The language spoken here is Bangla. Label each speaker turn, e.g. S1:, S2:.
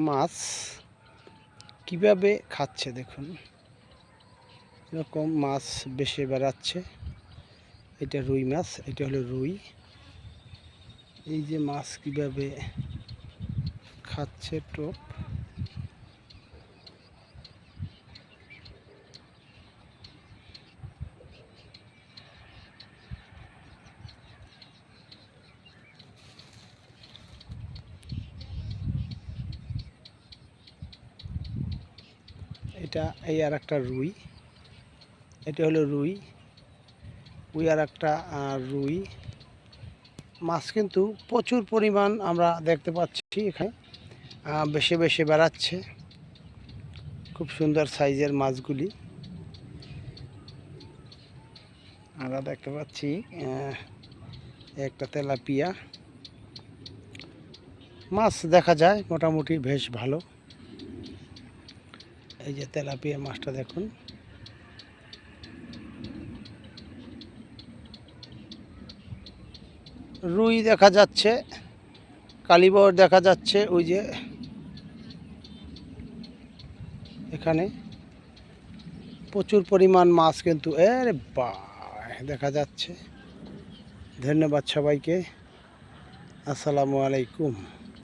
S1: মাছ কিভাবে খাচ্ছে দেখুন, এরকম মাছ বেশি বেড়াচ্ছে। এটা রুই মাছ, এটা হলো রুই। এই যে মাছ কিভাবে খাচ্ছে টোপ। এটা এই আর একটা রুই, এটা হলো রুই। ওই আর একটা রুই মাছ কিন্তু প্রচুর পরিমাণ আমরা দেখতে পাচ্ছি এখানে, বেশি বেশি বেড়াচ্ছে। খুব সুন্দর সাইজের মাছগুলি আমরা দেখতে পাচ্ছি। একটা তেলাপিয়া মাছ দেখা যায়, মোটামুটি বেশ ভালো। এই যে তেলাপিয়া মাছটা দেখুন। রুই দেখা যাচ্ছে, কালীবর দেখা যাচ্ছে। ওই যে এখানে প্রচুর পরিমাণ মাছ কিন্তু এর দেখা যাচ্ছে। ধন্যবাদ সবাইকে। আসসালামু আলাইকুম।